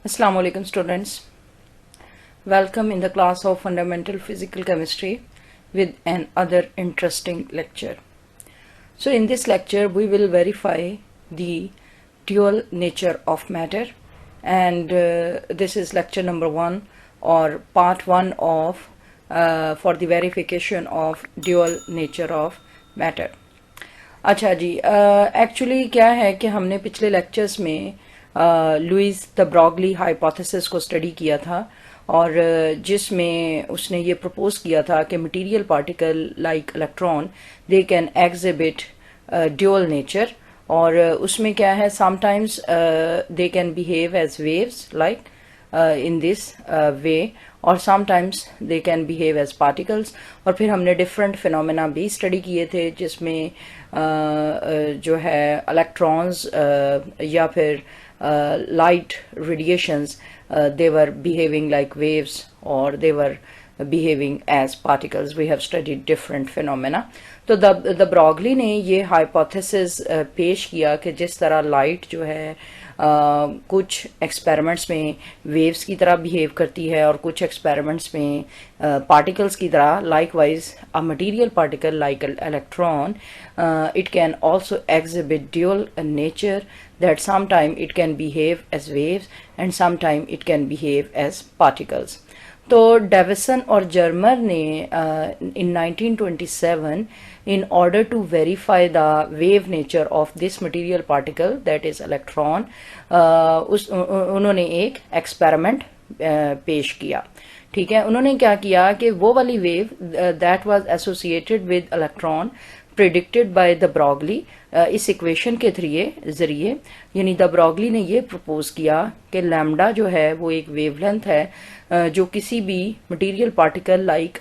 Assalamu alaikum students. Welcome in the class of Fundamental Physical Chemistry with another interesting lecture. So in this lecture we will verify the dual nature of matter, and this is lecture number 1 or part 1 of for the verification of dual nature of matter. अच्छा जी, actually क्या है कि हमने पिछले lectures में Lewis the Broglie hypothesis को study किया था, और जिसमें उसने ये प्रपोज किया था कि material particle like electron they can exhibit dual nature, और उसमें क्या है, sometimes they can behave as waves like in this way, और sometimes they can behave as particles. और फिर हमने different phenomena भी study किए थे, जिसमें जो है electrons या फिर light radiations, they were behaving like waves or they were behaving as particles. We have studied different phenomena. तो द ब्रॉगली ने ये हाइपोथेसिस पेश किया कि जिस तरह लाइट जो है कुछ एक्सपेरिमेंट्स में वेव्स की तरह बिहेव करती है और कुछ एक्सपेरिमेंट्स में पार्टिकल्स की तरह, likewise a material particle like electron it can also exhibit dual nature, that sometime it can behave as waves and sometime it can behave as particles. तो डेविसन और जर्मर ने in 1927 in order to verify the wave nature of this material particle that is electron, उन्होंने एक experiment पेश किया. ठीक है, उन्होंने क्या किया कि वो वाली wave that was associated with electron predicted by the Broglie, इस इक्वेशन के जरिए, यानी द ब्रॉगली ने ये प्रपोज किया कि लैम्डा जो है वो एक वेवलेंथ है जो किसी भी मटेरियल पार्टिकल लाइक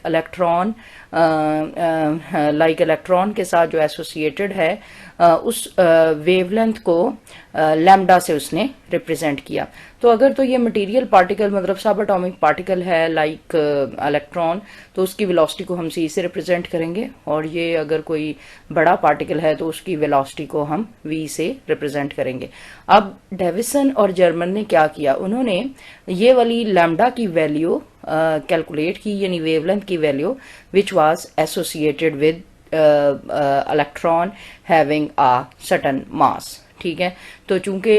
इलेक्ट्रॉन के साथ जो एसोसिएटेड है, उस वेवलेंथ को लैम्डा से उसने रिप्रेजेंट किया. तो अगर तो ये मटेरियल पार्टिकल मतलब सब एटॉमिक पार्टिकल है लाइक इलेक्ट्रॉन, तो उसकी वेलोसिटी को हम सी से रिप्रेजेंट करेंगे, और ये अगर कोई बड़ा पार्टिकल है तो उसकी वेलोसिटी को हम वी से रिप्रेजेंट करेंगे. अब डेविसन और जर्मन ने क्या किया, उन्होंने ये वाली लैम्डा की वैल्यू कैलकुलेट की, यानी वेवलेंथ की value which was associated with electron having a certain मास. ठीक है, तो चूंकि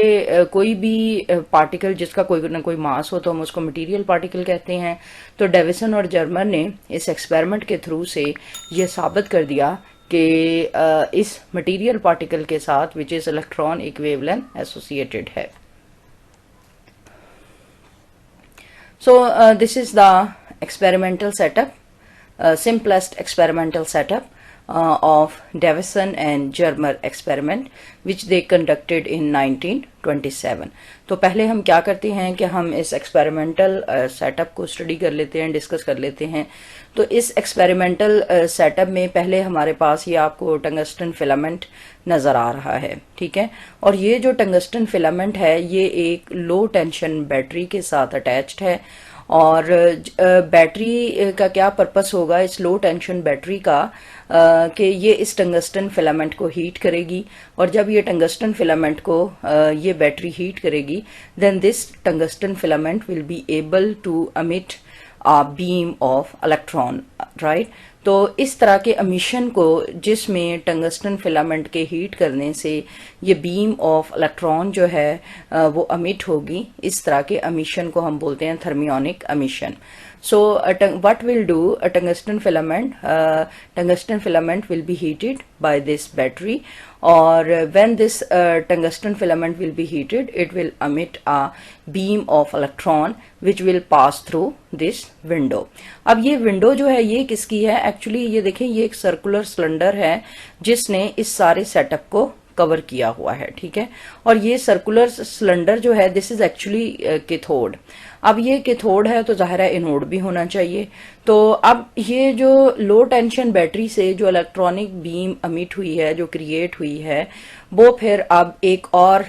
कोई भी पार्टिकल जिसका कोई ना कोई मास हो तो हम उसको मटेरियल पार्टिकल कहते हैं. तो डेविसन और जर्मन ने इस एक्सपेरिमेंट के थ्रू से ये साबित कर दिया कि इस मटेरियल पार्टिकल के साथ विच इज इलेक्ट्रॉन एक वेवलेंथ एसोसिएटेड है. So this is the experimental setup, simplest experimental setup of Davison and Germer experiment which they conducted in 1927. तो पहले हम क्या करते हैं कि हम इस एक्सपेरिमेंटल सेटअप को स्टडी कर लेते हैं, डिस्कस कर लेते हैं. तो इस एक्सपेरिमेंटल सेटअप में पहले हमारे पास ये आपको टंगस्टन फिलामेंट नज़र आ रहा है. ठीक है, और ये जो टंगस्टन फिलामेंट है ये एक लो टेंशन बैटरी के साथ अटैच्ड है. और बैटरी का क्या पर्पस होगा इस लो टेंशन बैटरी का, कि ये इस टंगस्टन फिलामेंट को हीट करेगी, और जब ये टंगस्टन फिलामेंट को ये बैटरी हीट करेगी, then this tungsten filament will be able to emit a beam of electron, right. तो इस तरह के एमिशन को, जिसमें टंगस्टन फिलामेंट के हीट करने से ये बीम ऑफ इलेक्ट्रॉन जो है वो एमिट होगी, इस तरह के एमिशन को हम बोलते हैं thermionic emission. So what will do, a tungsten filament will be heated by this battery, or when this tungsten filament will be heated, it will emit a beam of electron which will pass through this window. अब ये window जो है ये किसकी है, actually ये देखें ये एक सर्कुलर सिलेंडर है जिसने इस सारे सेटअप को कवर किया हुआ है. ठीक है, और ये सर्कुलर सिलेंडर जो है दिस इज एक्चुअली कैथोड. अब ये कैथोड है तो ज़ाहिर है एनोड भी होना चाहिए। तो अब ये जो लो टेंशन बैटरी से जो इलेक्ट्रॉनिक बीम अमिट हुई है, जो क्रिएट हुई है, वो फिर अब एक और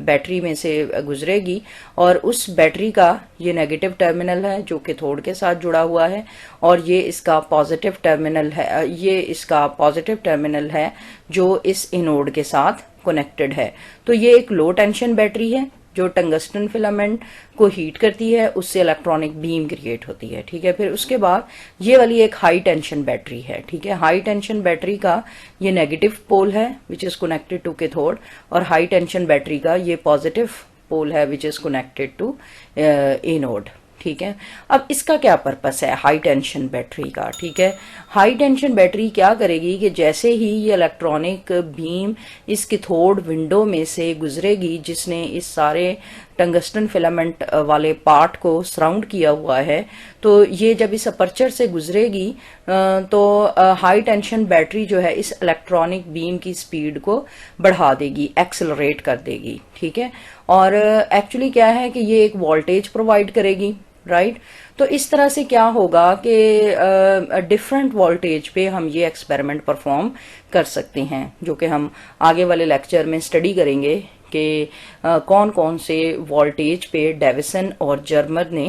बैटरी में से गुजरेगी और उस बैटरी का ये नेगेटिव टर्मिनल है जो कैथोड के साथ जुड़ा हुआ है, और ये इसका पॉजिटिव टर्मिनल है, ये इसका पॉजिटिव टर्मिनल है जो इस एनोड के साथ कनेक्टेड है। तो ये एक लो टेंशन बैटरी है जो टंगस्टन फिलामेंट को हीट करती है, उससे इलेक्ट्रॉनिक बीम क्रिएट होती है। ठीक है, फिर उसके बाद ये वाली एक हाई टेंशन बैटरी है। ठीक है, हाई टेंशन बैटरी का ये नेगेटिव पोल है which is connected to cathode, और हाई टेंशन बैटरी का ये पॉजिटिव पोल है which is connected to anode. ठीक है, अब इसका क्या पर्पस है हाई टेंशन बैटरी का। ठीक है, हाई टेंशन बैटरी क्या करेगी कि जैसे ही ये इलेक्ट्रॉनिक बीम इस कैथोड विंडो में से गुजरेगी जिसने इस सारे टंगस्टन फिलामेंट वाले पार्ट को सराउंड किया हुआ है, तो ये जब इस अपर्चर से गुजरेगी तो हाई टेंशन बैटरी जो है इस इलेक्ट्रॉनिक बीम की स्पीड को बढ़ा देगी, एक्सेलरेट कर देगी। ठीक है, और एक्चुअली क्या है कि ये एक वोल्टेज प्रोवाइड करेगी, राइट। तो इस तरह से क्या होगा कि डिफरेंट वोल्टेज पे हम ये एक्सपेरिमेंट परफॉर्म कर सकते हैं, जो कि हम आगे वाले लेक्चर में स्टडी करेंगे कि कौन कौन से वोल्टेज पे डेविसन और जर्मर ने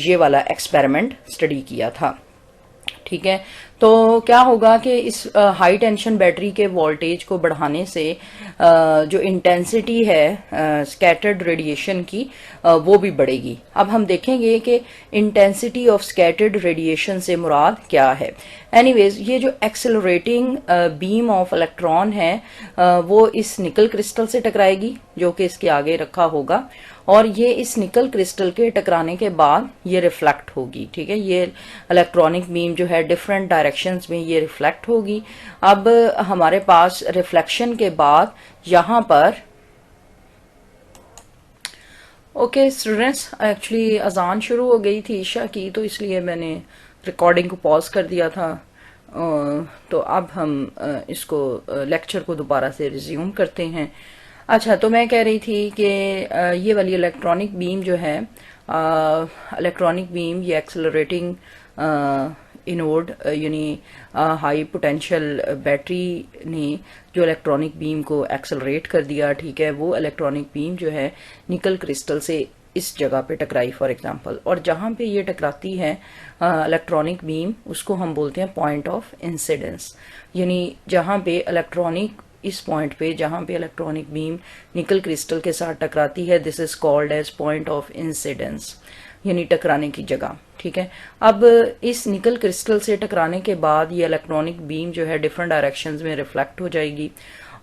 ये वाला एक्सपेरिमेंट स्टडी किया था। ठीक है, तो क्या होगा कि इस हाई टेंशन बैटरी के वोल्टेज को बढ़ाने से जो इंटेंसिटी है स्कैटर्ड रेडिएशन की वो भी बढ़ेगी। अब हम देखेंगे कि इंटेंसिटी ऑफ स्कैटर्ड रेडिएशन से मुराद क्या है। एनीवेज, ये जो एक्सेलरेटिंग बीम ऑफ इलेक्ट्रॉन है वो इस निकल क्रिस्टल से टकराएगी जो कि इसके आगे रखा होगा, और ये इस निकल क्रिस्टल के टकराने के बाद ये रिफ्लेक्ट होगी। ठीक है, ये इलेक्ट्रॉनिक बीम जो है डिफरेंट डायरेक्शंस में ये रिफ्लेक्ट होगी। अब हमारे पास रिफ्लेक्शन के बाद यहाँ पर ओके स्टूडेंट्स, एक्चुअली अजान शुरू हो गई थी ईशा की, तो इसलिए मैंने रिकॉर्डिंग को पॉज कर दिया था। तो अब हम इसको लेक्चर को दोबारा से रिज्यूम करते हैं। अच्छा, तो मैं कह रही थी कि ये वाली इलेक्ट्रॉनिक बीम जो है, इलेक्ट्रॉनिक बीम ये एक्सेलरेटिंग इनोड यानी हाई पोटेंशियल बैटरी ने जो इलेक्ट्रॉनिक बीम को एक्सेलरेट कर दिया। ठीक है, वो इलेक्ट्रॉनिक बीम जो है निकल क्रिस्टल से इस जगह पे टकराई फॉर एग्जांपल, और जहाँ पे ये टकराती है इलेक्ट्रॉनिक बीम उसको हम बोलते हैं पॉइंट ऑफ इंसिडेंस, यानी जहाँ पे इलेक्ट्रॉनिक इस पॉइंट पे जहाँ पे इलेक्ट्रॉनिक बीम निकल क्रिस्टल के साथ टकराती है, this is called as point of incidence, यानी टकराने की जगह। ठीक है, अब इस निकल क्रिस्टल से टकराने के बाद ये इलेक्ट्रॉनिक बीम जो है डिफरेंट डायरेक्शंस में रिफ्लेक्ट हो जाएगी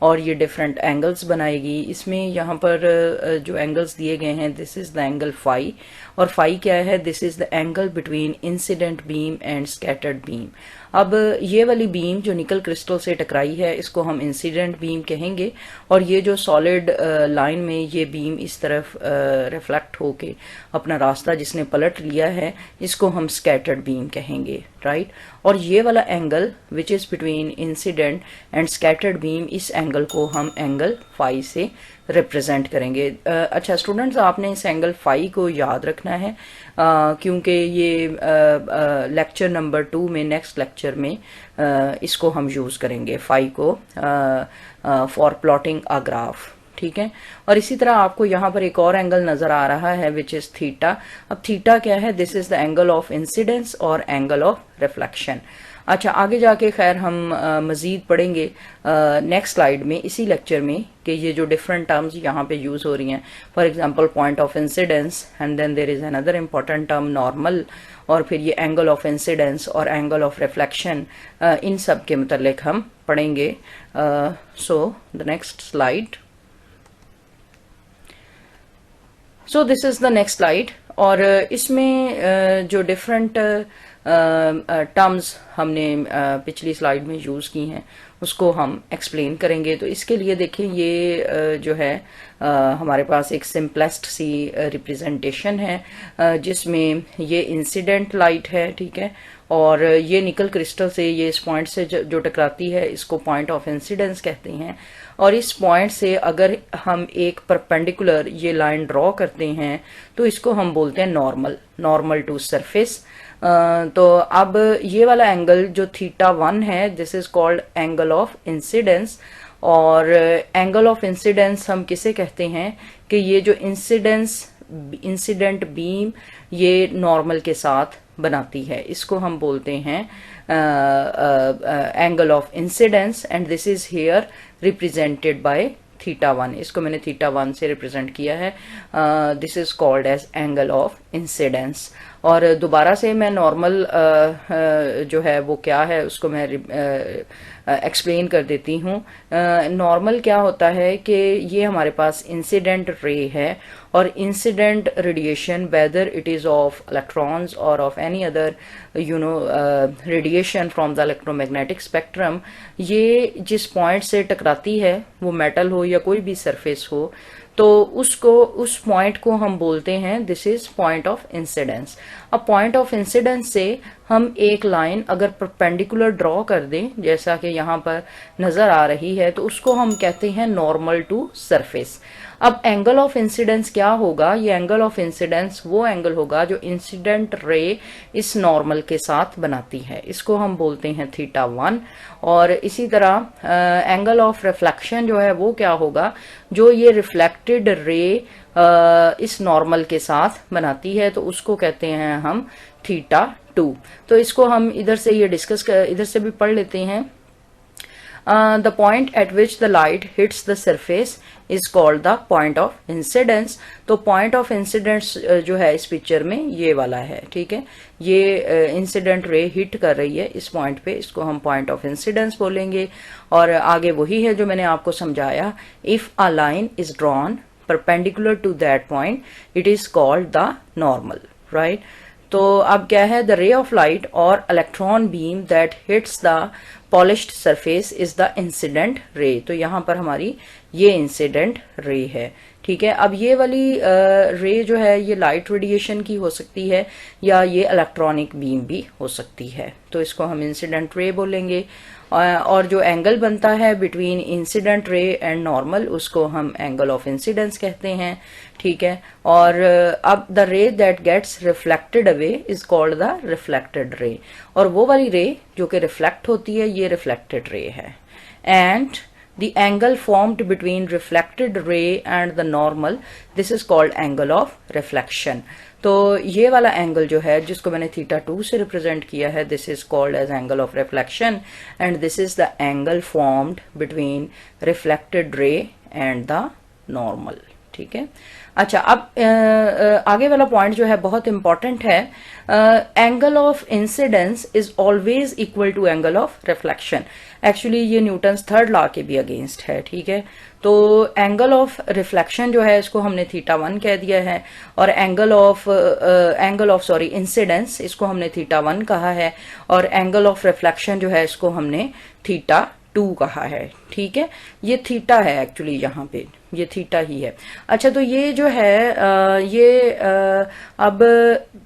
और ये डिफरेंट एंगल्स बनाएगी। इसमें यहाँ पर जो एंगल्स दिए गए हैं, this is the angle phi, और फाई क्या है, this is the angle between incident beam and scattered beam. अब ये वाली बीम जो निकल क्रिस्टल से टकराई है इसको हम इंसिडेंट बीम कहेंगे, और ये जो सॉलिड लाइन में ये बीम इस तरफ रिफ्लेक्ट होके अपना रास्ता जिसने पलट लिया है इसको हम स्कैटर्ड बीम कहेंगे, राइट। और ये वाला angle which is between incident and scattered beam, इस एंगल को हम एंगल फाई से रिप्रेजेंट करेंगे। अच्छा स्टूडेंट्स, आपने इस एंगल फाई को याद रखना है क्योंकि ये लेक्चर नंबर 2 में, नेक्स्ट लेक्चर में इसको हम यूज़ करेंगे फाई को फॉर प्लॉटिंग अ ग्राफ। ठीक है, और इसी तरह आपको यहाँ पर एक और एंगल नजर आ रहा है विच इज थीटा। अब थीटा क्या है, this is the angle of incidence और एंगल ऑफ रिफ्लेक्शन। अच्छा, आगे जाके खैर हम मजीद पढ़ेंगे नेक्स्ट स्लाइड में, इसी लेक्चर में, कि ये जो डिफरेंट टर्म्स यहाँ पे यूज हो रही हैं, for example point of incidence and then there is another important term normal, और फिर ये एंगल ऑफ इंसिडेंस और एंगल ऑफ रिफ्लेक्शन, इन सब के मतलब हम पढ़ेंगे। So the next slide, so this is the next slide, और इसमें जो डिफरेंट टर्म्स हमने पिछली स्लाइड में यूज़ की हैं उसको हम एक्सप्लेन करेंगे। तो इसके लिए देखें ये जो है हमारे पास एक सिंपलेस्ट सी रिप्रेजेंटेशन है जिसमें ये इंसिडेंट लाइट है, ठीक है, और ये निकल क्रिस्टल से ये इस पॉइंट से जो टकराती है इसको पॉइंट ऑफ इंसिडेंस कहते हैं। और इस पॉइंट से अगर हम एक परपेंडिकुलर ये लाइन ड्रॉ करते हैं तो इसको हम बोलते हैं नॉर्मल टू सरफेस। तो अब ये वाला एंगल जो θ1 है this is called angle of incidence. और एंगल ऑफ इंसिडेंस हम किसे कहते हैं कि ये जो इंसिडेंट बीम ये नॉर्मल के साथ बनाती है, इसको हम बोलते हैं angle of incidence and this is here represented by θ1। इसको मैंने θ1 से रिप्रेजेंट किया है। This is called as angle of incidence. और दोबारा से मैं नॉर्मल जो है वो क्या है उसको मैं एक्सप्लेन कर देती हूँ। नॉर्मल क्या होता है कि ये हमारे पास इंसिडेंट रे है और incident radiation whether it is of electrons और of any other radiation from the electromagnetic spectrum, ये जिस पॉइंट से टकराती है वो मेटल हो या कोई भी सरफेस हो तो उस पॉइंट को हम बोलते हैं this is point of incidence. अब पॉइंट ऑफ इंसिडेंस से हम एक लाइन अगर परपेंडिकुलर ड्रॉ कर दें जैसा कि यहाँ पर नजर आ रही है तो उसको हम कहते हैं नॉर्मल टू सरफेस। अब एंगल ऑफ इंसिडेंस क्या होगा? ये एंगल ऑफ इंसिडेंस वो एंगल होगा जो इंसिडेंट रे इस नॉर्मल के साथ बनाती है, इसको हम बोलते हैं θ1। और इसी तरह एंगल ऑफ रिफ्लेक्शन जो है वो क्या होगा? जो ये रिफ्लेक्टेड रे इस नॉर्मल के साथ बनाती है तो उसको कहते हैं हम θ2। तो इसको हम इधर से ये इधर से भी पढ़ लेते हैं। The point at which the light hits the surface is called the point of incidence। तो point of incidence जो है इस पिक्चर में ये वाला है, ठीक है, ये इंसिडेंट रे हिट कर रही है इस पॉइंट पे, इसको हम पॉइंट ऑफ इंसिडेंस बोलेंगे। और आगे वही है जो मैंने आपको समझाया, if a line is drawn perpendicular to that point it is called the normal, right. तो अब क्या है? द रे ऑफ लाइट और electron beam that hits the polished surface is the incident ray. तो यहाँ पर हमारी ये इंसिडेंट रे है, ठीक है। अब ये वाली रे जो है ये लाइट रेडिएशन की हो सकती है या ये इलेक्ट्रॉनिक बीम भी हो सकती है, तो इसको हम इंसिडेंट रे बोलेंगे। और जो एंगल बनता है between incident ray and normal उसको हम एंगल ऑफ इंसिडेंस कहते हैं, ठीक है। और अब the ray that gets reflected away is called the reflected ray. और वो वाली रे जो कि रिफ्लेक्ट होती है ये रिफ्लेक्टेड रे है। And the angle formed between reflected ray and the normal this is called angle of reflection। तो ये वाला एंगल जो है जिसको मैंने θ2 से रिप्रेजेंट किया है this is called as angle of reflection and this is the angle formed between reflected ray and the normal, ठीक है। अच्छा, अब आगे वाला पॉइंट जो है बहुत इंपॉर्टेंट है। Angle of incidence is always equal to angle of reflection. Actually ये न्यूटन्स थर्ड लॉ के भी अगेंस्ट है, ठीक है। तो एंगल ऑफ रिफ्लेक्शन जो है इसको हमने θ1 कह दिया है और एंगल ऑफ इंसिडेंस इसको हमने θ1 कहा है और एंगल ऑफ रिफ्लेक्शन जो है इसको हमने θ2 कहा है, ठीक है। ये थीटा है एक्चुअली, यहाँ पे ये थीटा ही है। अच्छा, तो ये जो है अब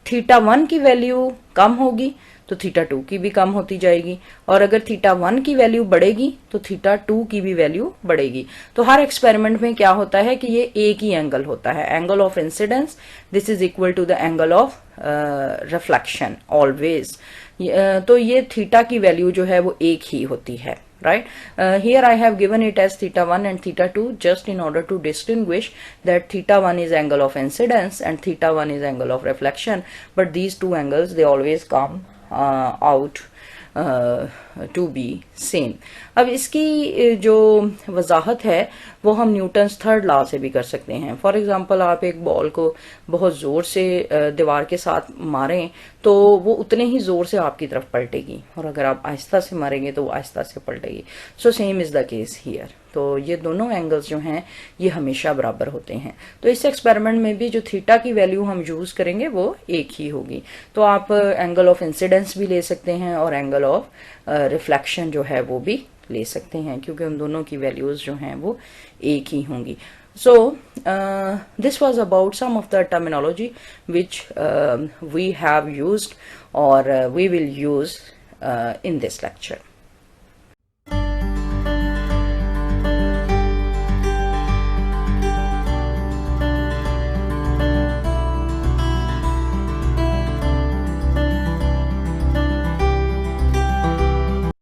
θ1 की वैल्यू कम होगी तो θ2 की भी कम होती जाएगी और अगर θ1 की वैल्यू बढ़ेगी तो θ2 की भी वैल्यू बढ़ेगी। तो हर एक्सपेरिमेंट में क्या होता है कि ये एक ही एंगल होता है, angle of incidence this is equal to the angle of reflection always. तो ये थीटा की वैल्यू जो है वो एक ही होती है, right? Here I have given it as θ1 and θ2 just in order to distinguish that θ1 is angle of incidence and θ1 is angle of reflection, but these two angles they always come out to be same। अब इसकी जो वजाहत है वो हम Newton's third law से भी कर सकते हैं। फॉर एग्जांपल आप एक बॉल को बहुत ज़ोर से दीवार के साथ मारें तो वो उतने ही जोर से आपकी तरफ पलटेगी, और अगर आप आहिस्ता से मारेंगे तो वो आहिस्ता से पलटेगी। So same is the case here. तो ये दोनों एंगल्स जो हैं ये हमेशा बराबर होते हैं। तो इस एक्सपेरिमेंट में भी जो थीटा की वैल्यू हम यूज करेंगे वो एक ही होगी। तो आप एंगल ऑफ इंसिडेंस भी ले सकते हैं और एंगल ऑफ रिफ्लेक्शन जो है वो भी ले सकते हैं, क्योंकि उन दोनों की वैल्यूज जो हैं वो एक ही होंगी। So this was about some of the terminology which we have used or we will use in this lecture.